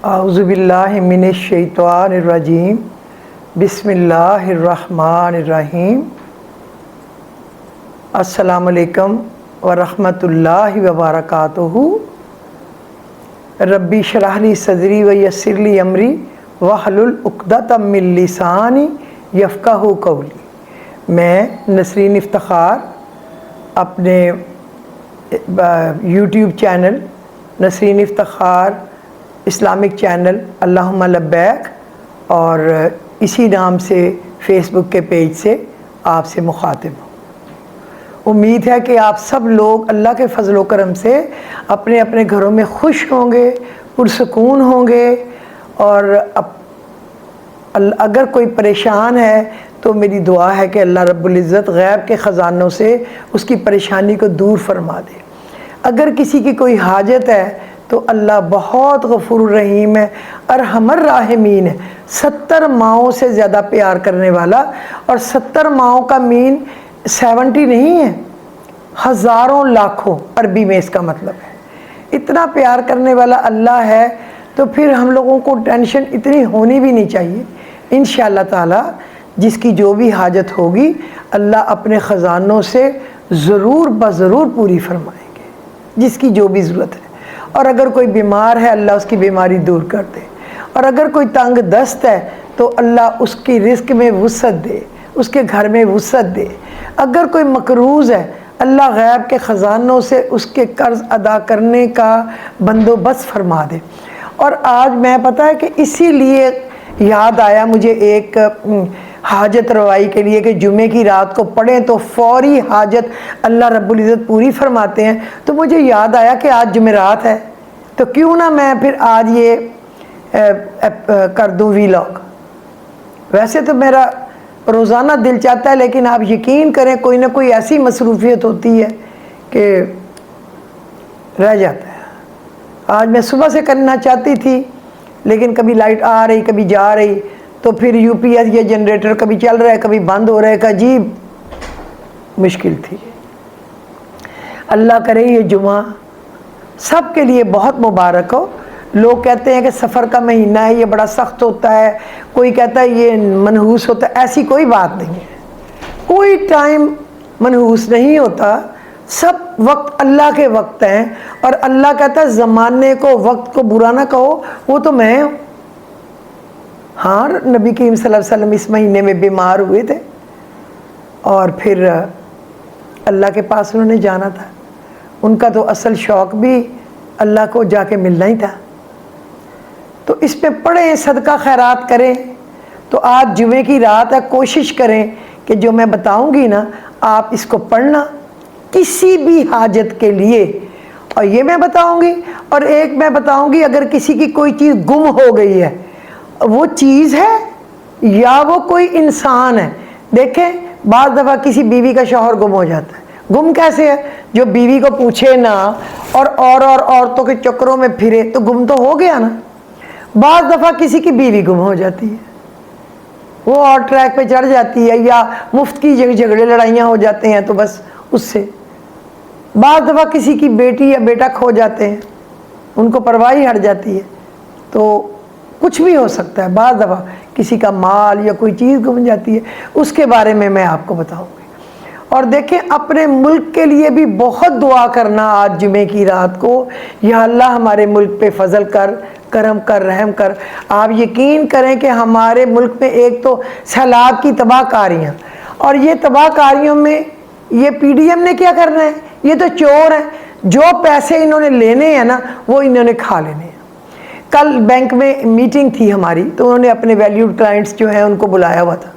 اعوذ باللہ من الشیطان الرجیم بسم اللہ الرحمن الرحیم السلام علیکم ورحمۃ اللہ وبرکاتہ ربی اشرح لی صدری ویسر لی امری واحلل عقدۃ من لسانی یفقہوا قولی۔ میں نسرین افتخار اپنے YouTube channel Nasreen Iftikhar Islamic channel اللہم لبیک اور اسی نام سے فیس بک کے پیج سے آپ سے مخاطب ہوں۔ امید ہے کہ آپ سب لوگ اللہ کے فضل و کرم سے اپنے اپنے گھروں میں خوش ہوں گے، پرسکون ہوں گے، اور اگر کوئی پریشان ہے تو میری دعا ہے کہ اللہ رب العزت غیب کے خزانوں سے اس کی پریشانی کو دور فرما دے۔ اگر کسی کی کوئی حاجت ہے تو اللہ بہت غفور الرحیم ہے، ارحم الراحمین ہے، 70 ماؤں سے زیادہ پیار کرنے والا، اور 70 ماؤں کا مین 70 نہیں ہے، ہزاروں لاکھوں عربی میں اس کا مطلب ہے۔ اتنا پیار کرنے والا اللہ ہے تو پھر ہم لوگوں کو ٹینشن اتنی ہونی بھی نہیں چاہیے۔ انشاءاللہ تعالی جس کی جو بھی حاجت ہوگی اللہ اپنے خزانوں سے ضرور بضرور پوری فرمائیں گے، جس کی جو بھی ضرورت ہے۔ اور اگر کوئی بیمار ہے اللہ اس کی بیماری دور کر دے، اور اگر کوئی تنگ دست ہے تو اللہ اس کی رزق میں وسعت دے، اس کے گھر میں وسعت دے۔ اگر کوئی مقروض ہے اللہ غیب کے خزانوں سے اس کے قرض ادا کرنے کا بندوبست فرما دے۔ اور آج میں پتہ ہے کہ اسی لیے یاد آیا مجھے ایک حاجت روائی کے لیے کہ جمعے کی رات کو پڑھیں تو فوری حاجت اللہ رب العزت پوری فرماتے ہیں، تو مجھے یاد آیا کہ آج جمعرات ہے تو کیوں نہ میں پھر آج یہ کر دوں ویلاگ۔ ویسے تو میرا روزانہ دل چاہتا ہے، لیکن آپ یقین کریں کوئی نہ کوئی ایسی مصروفیت ہوتی ہے کہ رہ جاتا ہے۔ آج میں صبح سے کرنا چاہتی تھی لیکن کبھی لائٹ آ رہی کبھی جا رہی، تو پھر یو پی ایس یا جنریٹر کبھی چل رہا ہے کبھی بند ہو رہا ہے، ایک عجیب مشکل تھی۔ اللہ کرے یہ جمعہ سب کے لیے بہت مبارک ہو۔ لوگ کہتے ہیں کہ سفر کا مہینہ ہے یہ بڑا سخت ہوتا ہے، کوئی کہتا ہے یہ منحوس ہوتا ہے، ایسی کوئی بات نہیں ہے۔ کوئی ٹائم منحوس نہیں ہوتا، سب وقت اللہ کے وقت ہیں، اور اللہ کہتا ہے زمانے کو وقت کو برا نہ کہو، وہ تو میں ہوں۔ ہاں نبی کریم صلی اللہ علیہ وسلم اس مہینے میں بیمار ہوئے تھے اور پھر اللہ کے پاس انہوں نے جانا تھا۔ ان کا تو اصل شوق بھی اللہ کو جا کے ملنا ہی تھا، تو اس پہ پڑھیں، صدقہ خیرات کریں۔ تو آج جمعے کی رات ہے، کوشش کریں کہ جو میں بتاؤں گی نا آپ اس کو پڑھنا کسی بھی حاجت کے لیے، اور یہ میں بتاؤں گی، اور ایک میں بتاؤں گی اگر کسی کی کوئی چیز گم ہو گئی ہے، وہ چیز ہے یا وہ کوئی انسان ہے۔ دیکھیں بعض دفعہ کسی بیوی کا شوہر گم ہو جاتا ہے، گم کیسے ہے؟ جو بیوی کو پوچھے نہ اور عورتوں کے چکروں میں پھرے تو گم تو ہو گیا نا۔ بعض دفعہ کسی کی بیوی گم ہو جاتی ہے، وہ اور ٹریک پہ چڑھ جاتی ہے، یا مفت کی جھگڑے لڑائیاں ہو جاتے ہیں تو بس اس سے۔ بعض دفعہ کسی کی بیٹی یا بیٹا کھو جاتے ہیں، ان کو پرواہ ہٹ جاتی ہے، تو کچھ بھی ہو سکتا ہے۔ بعض دفعہ کسی کا مال یا کوئی چیز گم جاتی ہے، اس کے بارے میں آپ کو بتاؤں گی۔ اور دیکھیں اپنے ملک کے لیے بھی بہت دعا کرنا آج جمعے کی رات کو، یا اللہ ہمارے ملک پہ فضل کر، کرم کر، رحم کر۔ آپ یقین کریں کہ ہمارے ملک میں ایک تو سیلاب کی تباہ کاریاں، اور یہ تباہ کاریوں میں یہ پی ڈی ایم نے کیا کرنا ہے؟ یہ تو چور ہیں، جو پیسے انہوں نے لینے ہیں نا وہ انہوں نے کھا لینے ہیں۔ کل بینک میں میٹنگ تھی ہماری، تو انہوں نے اپنے ویلیوڈ کلائنٹس جو ہیں ان کو بلایا ہوا تھا،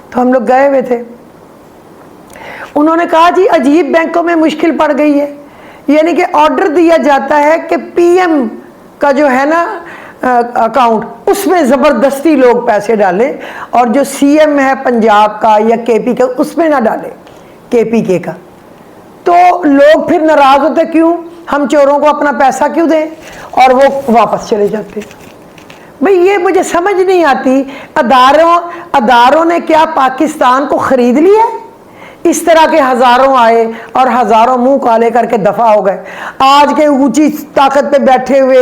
تو ہم لوگ گئے ہوئے تھے۔ انہوں نے کہا جی عجیب بینکوں میں مشکل پڑ گئی ہے، یعنی کہ آرڈر دیا جاتا ہے کہ پی ایم کا جو ہے نا اکاؤنٹ، اس میں زبردستی لوگ پیسے ڈالیں، اور جو سی ایم ہے پنجاب کا یا کے پی کا اس میں نہ ڈالیں، کے پی کے کا۔ تو لوگ پھر ناراض ہوتے، کیوں ہم چوروں کو اپنا پیسہ کیوں دیں، اور وہ واپس چلے جاتے۔ بھئی یہ مجھے سمجھ نہیں آتی، اداروں نے کیا پاکستان کو خرید لیا؟ اس طرح کے ہزاروں آئے اور ہزاروں منہ کالے کر کے دفع ہو گئے۔ آج کے اونچی طاقت پہ بیٹھے ہوئے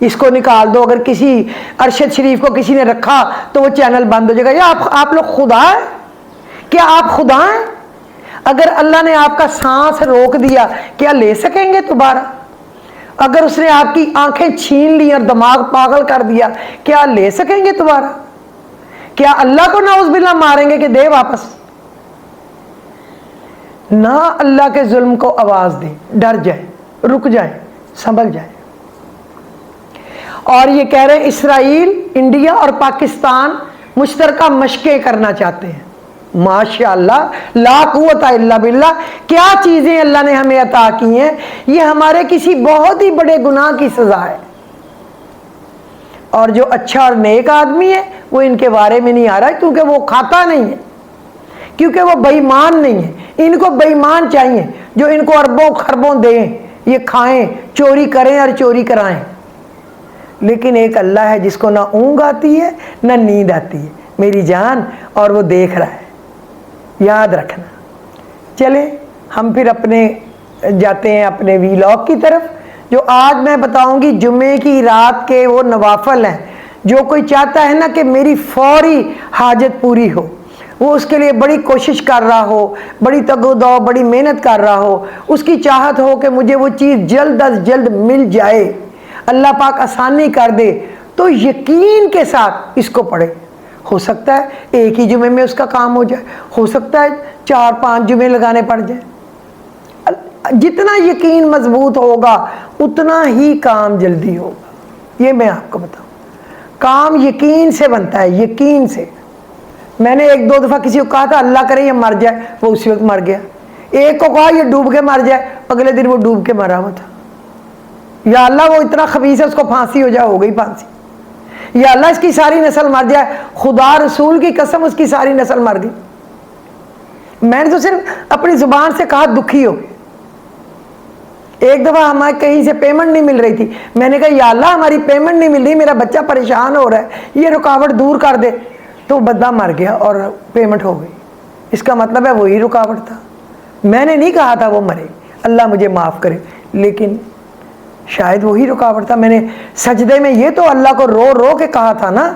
اس کو نکال دو، اگر کسی ارشد شریف کو کسی نے رکھا تو وہ چینل بند ہو جائے گا۔ یا آپ لوگ خدا ہیں؟ کیا آپ خدا ہیں؟ اگر اللہ نے آپ کا سانس روک دیا کیا لے سکیں گے دوبارہ؟ اگر اس نے آپ کی آنکھیں چھین لی اور دماغ پاگل کر دیا کیا لے سکیں گے دوبارہ؟ کیا اللہ کو نعوذ باللہ ماریں گے کہ دے واپس؟ نہ اللہ کے ظلم کو آواز دیں، ڈر جائیں، رک جائیں، سنبھل جائیں۔ اور یہ کہہ رہے ہیں اسرائیل، انڈیا اور پاکستان مشترکہ مشقیں کرنا چاہتے ہیں۔ ماشاءاللہ، لا قوت الا باللہ، کیا چیزیں اللہ نے ہمیں عطا کی ہیں، یہ ہمارے کسی بہت ہی بڑے گناہ کی سزا ہے۔ اور جو اچھا اور نیک آدمی ہے وہ ان کے بارے میں نہیں آ رہا کیونکہ وہ کھاتا نہیں ہے، کیونکہ وہ بے ایمان نہیں ہے۔ ان کو بے ایمان چاہیے جو ان کو اربوں خربوں دیں، یہ کھائیں، چوری کریں اور چوری کرائیں۔ لیکن ایک اللہ ہے جس کو نہ اونگ آتی ہے نہ نیند آتی ہے میری جان، اور وہ دیکھ رہا ہے، یاد رکھنا۔ چلیں ہم پھر جاتے ہیں اپنے ویلاگ کی طرف، جو آج میں بتاؤں گی جمعے کی رات کے وہ نوافل ہیں۔ جو کوئی چاہتا ہے نا کہ میری فوری حاجت پوری ہو، وہ اس کے لیے بڑی کوشش کر رہا ہو، بڑی تگ و دو، بڑی محنت کر رہا ہو، اس کی چاہت ہو کہ مجھے وہ چیز جلد از جلد مل جائے، اللہ پاک آسانی کر دے، تو یقین کے ساتھ اس کو پڑھے۔ ہو سکتا ہے ایک ہی جمعے میں اس کا کام ہو جائے، ہو سکتا ہے 4-5 جمعے لگانے پڑ جائیں۔ جتنا یقین مضبوط ہوگا اتنا ہی کام جلدی ہوگا، یہ میں آپ کو بتاؤں۔ کام یقین سے بنتا ہے، یقین سے۔ میں نے 1-2 دفعہ کسی کو کہا تھا اللہ کرے یہ مر جائے، وہ اسی وقت مر گیا۔ ایک کو کہا یہ ڈوب کے مر جائے، اگلے دن وہ ڈوب کے مرا ہوا تھا۔ یا اللہ وہ اتنا خبیث ہے اس کو پھانسی ہو جائے، ہو گئی پھانسی۔ یا اللہ اس کی ساری نسل مر جائے، خدا رسول کی قسم اس کی ساری نسل مر گئی۔ میں نے تو صرف اپنی زبان سے کہا دکھی ہو گئی۔ ایک دفعہ ہمیں کہیں سے پیمنٹ نہیں مل رہی تھی، میں نے کہا یا اللہ ہماری پیمنٹ نہیں مل رہی، میرا بچہ پریشان ہو رہا ہے، یہ رکاوٹ دور کر دے، تو بندہ مر گیا اور پیمنٹ ہو گئی۔ اس کا مطلب ہے وہی رکاوٹ تھا، میں نے نہیں کہا تھا وہ مرے، اللہ مجھے معاف کرے، لیکن شاید وہی رکاوٹ تھا۔ میں نے سجدے میں یہ تو اللہ کو رو رو کے کہا تھا نا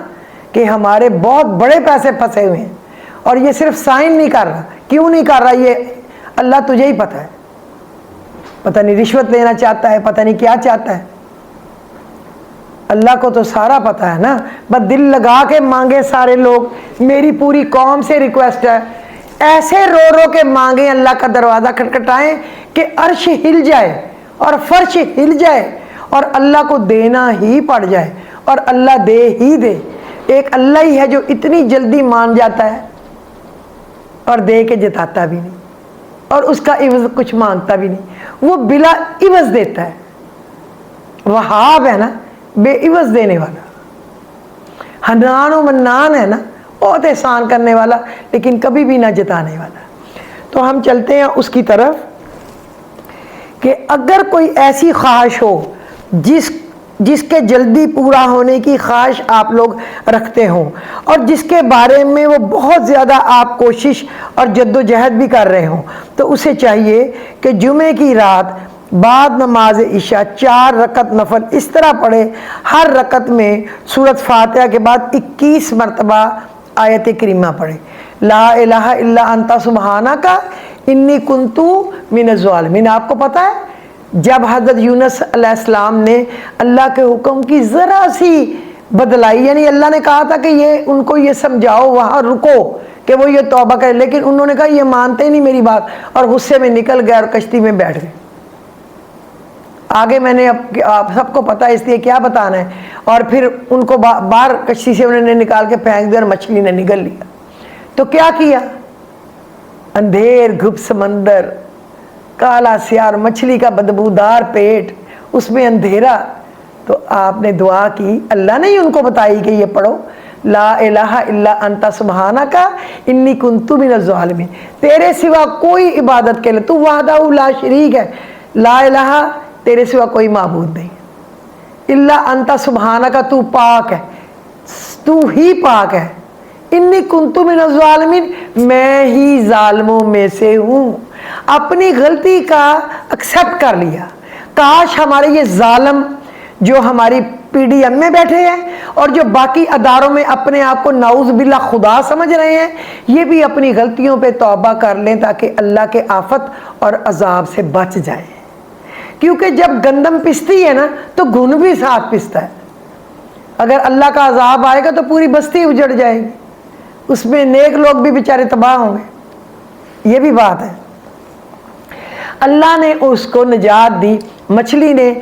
کہ ہمارے بہت بڑے پیسے پھنسے ہوئے ہیں، اور یہ صرف سائن نہیں کر رہا۔ کیوں نہیں کر رہا یہ اللہ تجھے ہی پتہ ہے، پتہ نہیں رشوت لینا چاہتا ہے، پتہ نہیں کیا چاہتا ہے، اللہ کو تو سارا پتہ ہے نا۔ بس دل لگا کے مانگے سارے لوگ، میری پوری قوم سے ریکویسٹ ہے، ایسے رو رو کے مانگیں، اللہ کا دروازہ کھٹکھٹائیں کہ عرش ہل جائے اور فرش ہل جائے اور اللہ کو دینا ہی پڑ جائے، اور اللہ دے ہی دے۔ ایک اللہ ہی ہے جو اتنی جلدی مان جاتا ہے اور دے کے جتاتا بھی نہیں، اور اس کا عوض کچھ مانگتا بھی نہیں، وہ بلا عوض دیتا ہے۔ وہاب ہے نا، بے عوض دینے والا، حنان و منان ہے نا، بہت احسان کرنے والا لیکن کبھی بھی نہ جتانے والا۔ تو ہم چلتے ہیں اس کی طرف کہ اگر کوئی ایسی خواہش ہو جس کے جلدی پورا ہونے کی خواہش آپ لوگ رکھتے ہوں، اور جس کے بارے میں وہ بہت زیادہ آپ کوشش اور جد و جہد بھی کر رہے ہوں، تو اسے چاہیے کہ جمعے کی رات بعد نماز عشاء 4 رکعت نفل اس طرح پڑھے، ہر رکعت میں سورۃ فاتحہ کے بعد 21 مرتبہ آیت کریمہ پڑھے، لا الہ الا انت سبحانک انی کنت من الظالمین۔ آپ کو پتہ ہے جب حضرت یونس علیہ السلام نے اللہ کے حکم کی ذرا سی بدلائی، یعنی اللہ نے کہا تھا کہ یہ ان کو یہ سمجھاؤ وہاں رکو کہ وہ یہ توبہ کرے، لیکن انہوں نے کہا یہ مانتے نہیں میری بات، اور غصے میں نکل گئے اور کشتی میں بیٹھ گئے۔ آگے میں نے آپ سب کو پتہ ہے اس لیے کیا بتانا ہے، اور پھر ان کو باہر کشتی سے انہوں نے نکال کے پھینک دیا اور مچھلی نے نگل لیا۔ تو کیا کیا؟ اندھیر گھپ سمندر، کالا سیاہ، مچھلی کا بدبودار پیٹ، اس میں اندھیرا۔ تو آپ نے دعا کی، اللہ نے ہی ان کو بتائی کہ یہ پڑھو، لا الہ الا انت سبحانک انی کنت من الظالمین، تیرے سوا کوئی عبادت کے لیے، تو وحدہ لا شریک ہے، لا الہ تیرے سوا کوئی معبود نہیں، الا انت سبحانک تو پاک ہے، تو ہی پاک ہے، انی کنت من الظالمین میں ہی ظالموں میں سے ہوں۔ اپنی غلطی کا ایکسیپٹ کر لیا، کاش ہمارے یہ ظالم جو ہماری PDM میں بیٹھے ہیں اور جو باقی اداروں میں اپنے آپ کو نعوذ باللہ خدا سمجھ رہے ہیں، یہ بھی اپنی غلطیوں پہ توبہ کر لیں تاکہ اللہ کے آفت اور عذاب سے بچ جائیں، کیونکہ جب گندم پستی ہے نا تو گھن بھی ساتھ پستا ہے۔ اگر اللہ کا عذاب آئے گا تو پوری بستی اجڑ جائے گی، اس میں نیک لوگ بھی بیچارے تباہ ہوں گے، یہ بھی بات ہے۔ اللہ نے اس کو نجات دی، مچھلی نے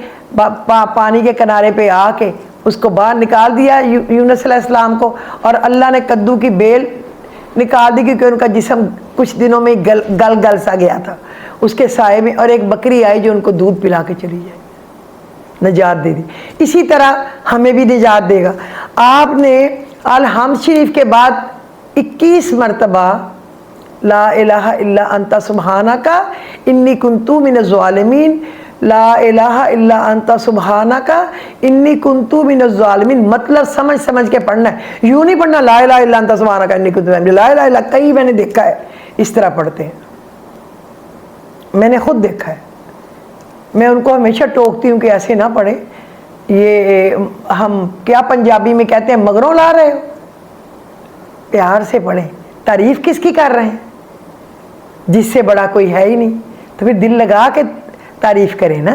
پانی کے کنارے پہ آ کے اس کو باہر نکال دیا یونس علیہ السلام کو، اور اللہ نے کدو کی بیل نکال دی کیونکہ ان کا جسم کچھ دنوں میں گل سا گیا تھا اس کے سائے میں، اور ایک بکری آئی جو ان کو دودھ پلا کے چلی جائے، نجات دے دی۔ اسی طرح ہمیں بھی نجات دے گا۔ آپ نے الحمد شریف کے بعد 21 مرتبہ لا الہ الا انت سبحانک انی کنت من الظالمین، لا الہ الا انت سبحانک انی کنت من الظالمین، مطلب سمجھ کے پڑھنا ہے، یوں نہیں پڑھنا لا الہ الا انت سبحانک انی کنت من الظالمین۔ لا الہ الا، کئی میں نے دیکھا ہے اس طرح پڑھتے ہیں، میں نے خود دیکھا ہے، میں ان کو ہمیشہ ٹوکتی ہوں کہ ایسے نہ پڑھیں، یہ ہم کیا پنجابی میں کہتے ہیں مگروں لا رہے ہو، پیار سے پڑھیں۔ تعریف کس کی کر رہے ہیں؟ جس سے بڑا کوئی ہے ہی نہیں، تو پھر دل لگا کے تعریف کریں نا۔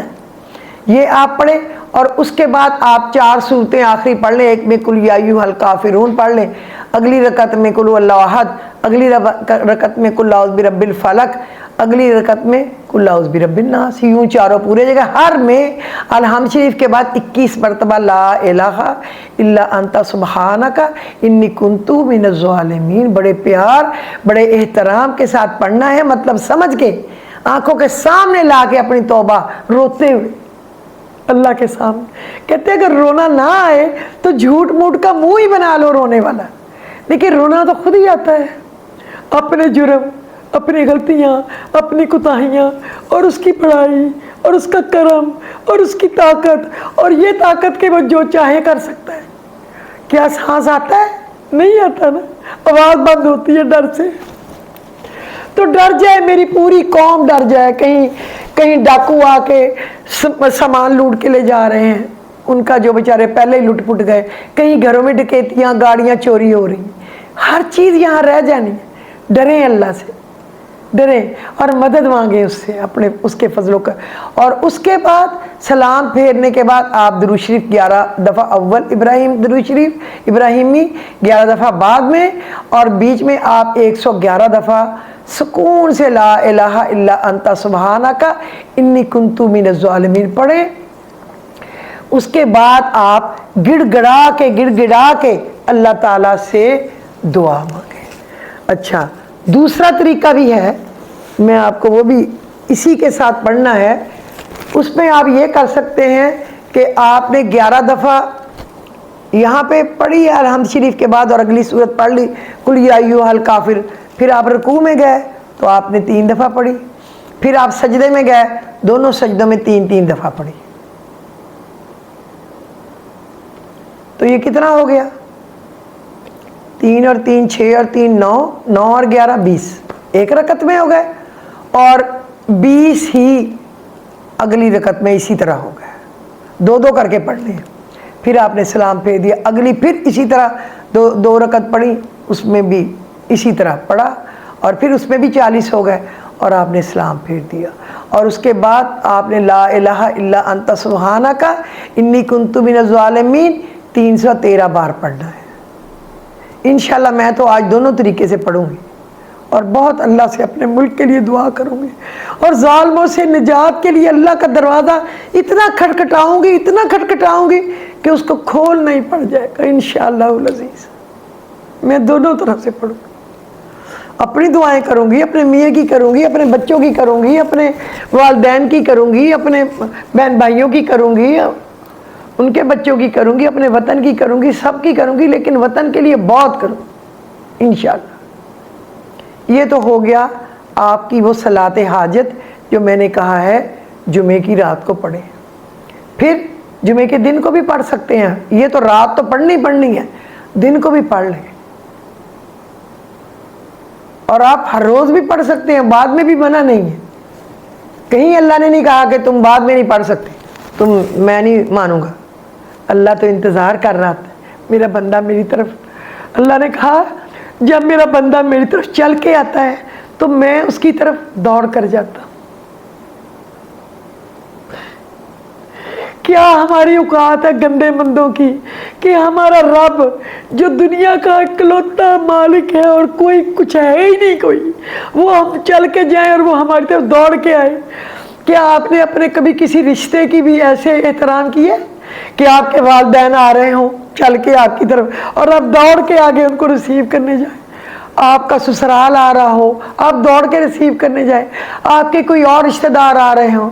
یہ آپ پڑھیں، اور اس کے بعد آپ 4 صورتیں آخری پڑھ لیں، ایک میں قل یا ایھا الکافرون پڑھ لیں، اگلی رکعت میں قل هو اللہ احد، اگلی رکعت میں قل اعوذ برب الفلق، اگلی رکعت میں قل اعوذ برب الناس، یوں چاروں پورے جگہ ہر میں الحمد شریف کے بعد 21 مرتبہ لا الہ الا انت سبحانک انی کنت من الظالمین، بڑے پیار بڑے احترام کے ساتھ پڑھنا ہے، مطلب سمجھ کے، آنکھوں کے سامنے لا کے اپنی توبہ روتے ہوئے اللہ کے سامنے۔ کہتے ہیں اگر رونا نہ آئے تو جھوٹ موٹ کا منہ ہی بنا لو رونے والا، لیکن رونا تو خود ہی آتا ہے، اپنے جرم، اپنی غلطیاں، اپنی کوتاہیاں، اور اس کی بڑائی، اور اس کا کرم، اور اس کی طاقت، اور یہ طاقت کہ وہ جو چاہے کر سکتا ہے۔ کیا سانس آتا ہے؟ نہیں آتا نا، آواز بند ہوتی ہے ڈر سے۔ تو ڈر جائے، میری پوری قوم ڈر جائے، کہیں ڈاکو آ کے سامان لوٹ کے لے جا رہے ہیں، ان کا جو بیچارے پہلے ہی لٹ پٹ گئے، کہیں گھروں میں ڈکیتیاں، گاڑیاں چوری ہو رہی ہیں، ہر چیز یہاں رہ جانی ہے۔ ڈریں اللہ سے، ڈریں اور مدد مانگیں اس سے، اپنے اس کے فضلوں کا۔ اور اس کے بعد سلام پھیرنے کے بعد آپ درود شریف 11 دفعہ، اول درود شریف ابراہیمی 11 دفعہ بعد میں، اور بیچ میں آپ 111 دفعہ سکون سے لا الہ الا انت سبحانک انی کنت من الظالمین پڑھیں۔ اس کے بعد آپ گڑ گڑا کے اللہ تعالیٰ سے دعا مانگیں۔ اچھا، دوسرا طریقہ بھی ہے، میں آپ کو وہ بھی اسی کے ساتھ پڑھنا ہے۔ اس میں آپ یہ کر سکتے ہیں کہ آپ نے 11 دفعہ یہاں پہ پڑھی ہے الحمد شریف کے بعد، اور اگلی صورت پڑھ لی قل یا ایھا الکافر، پھر آپ رکوع میں گئے تو آپ نے 3 دفعہ پڑھی، پھر آپ سجدے میں گئے، دونوں سجدوں میں 3 دفعہ پڑھی۔ تو یہ کتنا ہو گیا؟ 3 اور 3 6 اور 3 9، 9 اور 11 20، ایک رکعت میں ہو گئے، اور 20 ہی اگلی رکعت میں اسی طرح ہو گئے، 2 کر کے پڑھ لیں۔ پھر آپ نے سلام پھیر دیا، اگلی پھر اسی طرح 2 رکعت پڑھی، اس میں بھی اسی طرح پڑھا، اور پھر اس میں بھی 40 ہو گئے، اور آپ نے سلام پھیر دیا، اور اس کے بعد آپ نے لا الہ الا انت سبحانک انی کنت من الظالمین 313 بار پڑھنا ہے۔ انشاءاللہ میں تو آج دونوں طریقے سے پڑھوں گی، اور بہت اللہ سے اپنے ملک کے لیے دعا کروں گی، اور ظالموں سے نجات کے لیے اللہ کا دروازہ اتنا کھٹکھٹاؤں گی کہ اس کو کھولنا ہی پڑ جائے گا انشاءاللہ العزیز۔ میں دونوں طرف سے پڑھوں گی، اپنی دعائیں کروں گی، اپنے میاں کی کروں گی، اپنے بچوں کی کروں گی، اپنے والدین کی کروں گی، اپنے بہن بھائیوں کی کروں گی، ان کے بچوں کی کروں گی، اپنے وطن کی کروں گی، سب کی کروں گی، لیکن وطن کے لیے بہت کروں انشاءاللہ۔ یہ تو ہو گیا آپ کی وہ صلاۃ حاجت جو میں نے کہا ہے جمعے کی رات کو پڑھیں، پھر جمعے کے دن کو بھی پڑھ سکتے ہیں، یہ تو رات تو پڑھنی ہے، دن کو بھی پڑھ لیں، اور آپ ہر روز بھی پڑھ سکتے ہیں، بعد میں بھی منع نہیں ہے، کہیں اللہ نے نہیں کہا کہ تم بعد میں نہیں پڑھ سکتے، میں نہیں مانوں گا، اللہ تو انتظار کر رہا تھا میرا بندہ میری طرف. اللہ نے کہا جب میرا بندہ میری طرف چل کے آتا ہے تو میں اس کی طرف دوڑ کر جاتا ہوں. کیا ہماری اوقات ہے گندے مندوں کی کہ ہمارا رب جو دنیا کا اکلوتا مالک ہے اور کوئی کچھ ہے ہی نہیں کوئی، وہ ہم چل کے جائیں اور وہ ہماری طرف دوڑ کے آئے. کیا آپ نے اپنے کبھی کسی رشتے کی بھی ایسے احترام کیے کہ آپ کے والدین آ رہے ہوں چل کے آپ کی طرف اور آپ دوڑ کے آگے ان کو ریسیو کرنے جائیں؟ آپ کا سسرال آ رہا ہو آپ دوڑ کے ریسیو کرنے جائیں، آپ کے کوئی اور رشتہ دار آ رہے ہوں،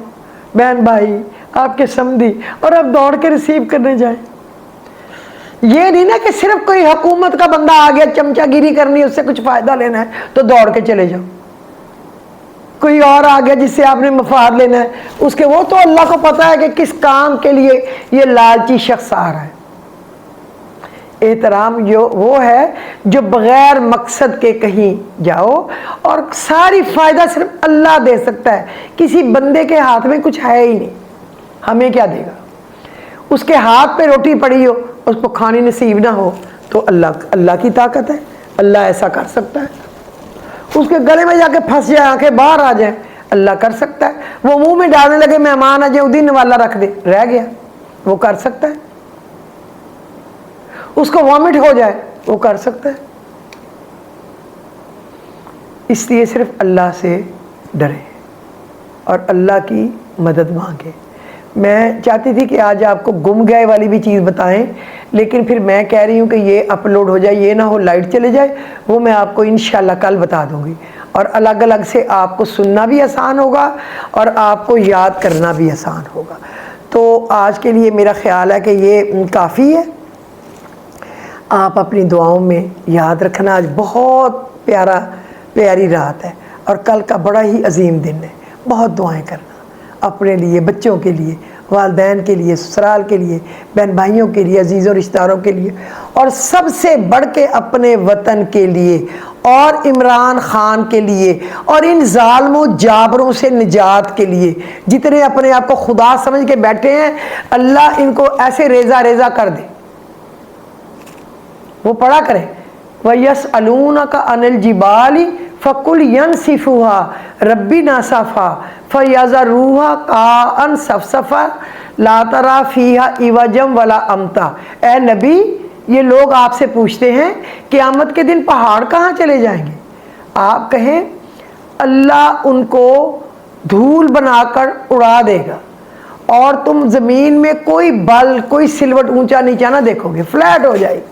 بہن بھائی آپ کے سمدھی، اور آپ دوڑ کے ریسیو کرنے جائیں. یہ نہیں نا کہ صرف کوئی حکومت کا بندہ آ گیا چمچہ گیری کرنی اس سے کچھ فائدہ لینا ہے تو دوڑ کے چلے جاؤ. کوئی اور آ گیا جس سے آپ نے مفاد لینا ہے اس کے، وہ تو اللہ کو پتا ہے کہ کس کام کے لیے یہ لالچی شخص آ رہا ہے. احترام وہ ہے جو بغیر مقصد کے کہیں جاؤ اور ساری فائدہ صرف اللہ دے سکتا ہے. کسی بندے کے ہاتھ میں کچھ ہے ہی نہیں، ہمیں کیا دے گا؟ اس کے ہاتھ پہ روٹی پڑی ہو اس کو کھانی نصیب نہ ہو تو اللہ کی طاقت ہے، اللہ ایسا کر سکتا ہے. اس کے گلے میں جا کے پھنس جائے آنکھیں باہر آ جائیں اللہ کر سکتا ہے. وہ منہ میں ڈالنے لگے مہمان آ جائے ادین والا رکھ دے رہ گیا وہ کر سکتا ہے. اس کو وامٹ ہو جائے وہ کر سکتا ہے. اس لیے صرف اللہ سے ڈرے اور اللہ کی مدد مانگے. میں چاہتی تھی کہ آج آپ کو گم گئے والی بھی چیز بتائیں، لیکن پھر میں کہہ رہی ہوں کہ یہ اپلوڈ ہو جائے، یہ نہ ہو لائٹ چلے جائے. وہ میں آپ کو انشاءاللہ کل بتا دوں گی اور الگ الگ سے آپ کو سننا بھی آسان ہوگا اور آپ کو یاد کرنا بھی آسان ہوگا. تو آج کے لیے میرا خیال ہے کہ یہ کافی ہے. آپ اپنی دعاؤں میں یاد رکھنا آج بہت پیاری رات ہے اور کل کا بڑا ہی عظیم دن ہے. بہت دعائیں کرنا اپنے لیے، بچوں کے لیے، والدین کے لیے، سسرال کے لیے، بہن بھائیوں کے لیے، عزیزوں رشتہ داروں کے لیے، اور سب سے بڑھ کے اپنے وطن کے لیے اور عمران خان کے لیے اور ان ظالموں جابروں سے نجات کے لیے. جتنے اپنے آپ کو خدا سمجھ کے بیٹھے ہیں اللہ ان کو ایسے ریزہ ریزہ کر دے. وہ پڑھا کریں وَيَسْأَلُونَكَ عَنِ الْجِبَالِ فَقُلْ يَنْسِفُهَا رَبِّي نَسَفًا فَيَذَرُوهَا قَاعًا صَفْصَفًا لَا تَرَىٰ فِيهَا عِوَجًا وَلَا أَمْتًا. اے نبی یہ لوگ آپ سے پوچھتے ہیں قیامت کے دن پہاڑ کہاں چلے جائیں گے؟ آپ کہیں اللہ ان کو دھول بنا کر اڑا دے گا اور تم زمین میں کوئی بل کوئی سلوٹ اونچا نیچا نہ دیکھو گے، فلیٹ ہو جائے گی.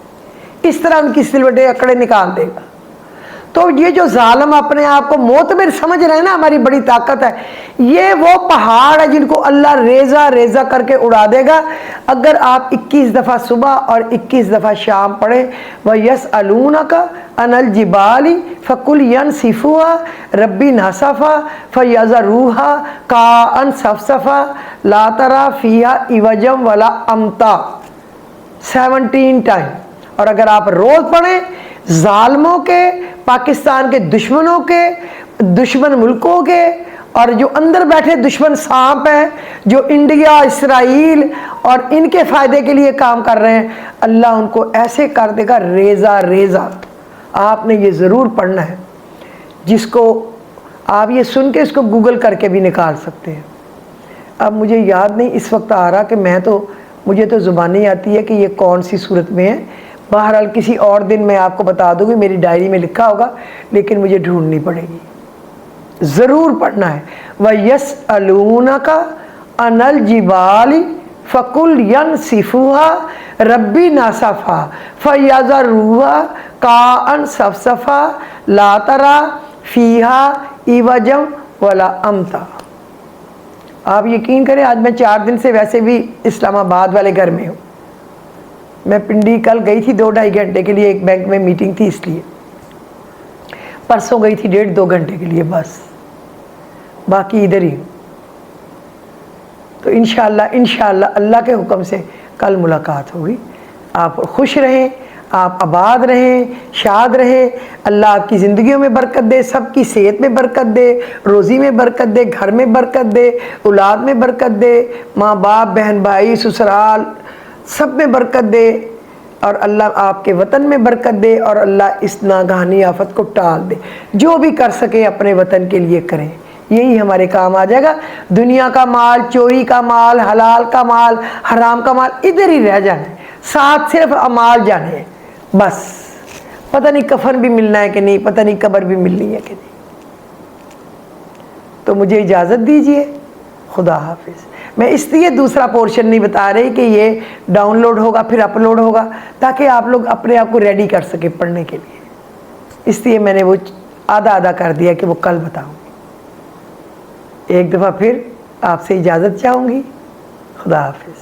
اس طرح ان کی سلوٹیں اکڑے نکال دے گا. تو یہ جو ظالم اپنے آپ کو معتبر سمجھ رہے ہیں نا ہماری بڑی طاقت ہے، یہ وہ پہاڑ ہے جن کو اللہ ریزہ ریزہ کر کے اڑا دے گا. اگر آپ 21 دفعہ صبح اور 21 دفعہ شام پڑھیں وَيَسْأَلُونَكَ عَنِ الْجِبَالِ فَقُلْ يَنْسِفُهَا رَبِّي نَسَفًا فَيَذَرُوهَا قَاعًا صَفْصَفًا لَا تَرَىٰ فِيهَا عِوَجًا وَلَا أَمْتًا 17 ٹائم. اور اگر آپ روز پڑھیں ظالموں کے، پاکستان کے دشمنوں کے، دشمن ملکوں کے، اور جو اندر بیٹھے دشمن سانپ ہیں جو انڈیا، اسرائیل اور ان کے فائدے کے لیے کام کر رہے ہیں، اللہ ان کو ایسے کر دے گا ریزہ ریزہ. آپ نے یہ ضرور پڑھنا ہے، جس کو آپ یہ سن کے اس کو گوگل کر کے بھی نکال سکتے ہیں. اب مجھے یاد نہیں اس وقت آ رہا کہ مجھے تو زبانی آتی ہے کہ یہ کون سی صورت میں ہے. بہرحال کسی اور دن میں آپ کو بتا دوں گی، میری ڈائری میں لکھا ہوگا لیکن مجھے ڈھونڈنی پڑے گی. ضرور پڑھنا ہے. وَيَسْأَلُونَكَ عَنِ الْجِبَالِ فَقُلْ يَنْسِفُهَا رَبِّي نَسَفًا فَيَذَرُوهَا قَاعًا صَفْصَفًا لَا تَرَىٰ فِيهَا عِوَجًا وَلَا أَمْتًا. آپ یقین کریں آج میں 4 دن سے ویسے بھی اسلام آباد والے گھر میں ہوں. میں پنڈی کل گئی تھی 2-2.5 گھنٹے کے لیے، ایک بینک میں میٹنگ تھی، اس لیے پرسوں گئی تھی 1.5-2 گھنٹے کے لیے بس، باقی ادھر ہی. تو انشاءاللہ اللہ کے حکم سے کل ملاقات ہوگی. آپ خوش رہیں، آپ آباد رہیں، شاد رہیں. اللہ آپ کی زندگیوں میں برکت دے، سب کی صحت میں برکت دے، روزی میں برکت دے، گھر میں برکت دے، اولاد میں برکت دے، ماں باپ، بہن بھائی، سسرال، سب میں برکت دے اور اللہ آپ کے وطن میں برکت دے اور اللہ اس ناگہانی آفت کو ٹال دے. جو بھی کر سکے اپنے وطن کے لیے کریں, یہی ہمارے کام آ جائے گا. دنیا کا مال, چوری کا مال, حلال کا مال, حرام کا مال ادھر ہی رہ جانا ہے, ساتھ صرف اعمال جانے ہیں بس. پتہ نہیں کفن بھی ملنا ہے کہ نہیں, پتہ نہیں قبر بھی ملنی ہے کہ نہیں. تو مجھے اجازت دیجیے, خدا حافظ. میں اس لیے دوسرا پورشن نہیں بتا رہی کہ یہ ڈاؤن لوڈ ہوگا پھر اپلوڈ ہوگا, تاکہ آپ لوگ اپنے آپ کو ریڈی کر سکیں پڑھنے کے لیے. اس لیے میں نے وہ آدھا آدھا کر دیا کہ وہ کل بتاؤں گی. ایک دفعہ پھر آپ سے اجازت چاہوں گی. خدا حافظ.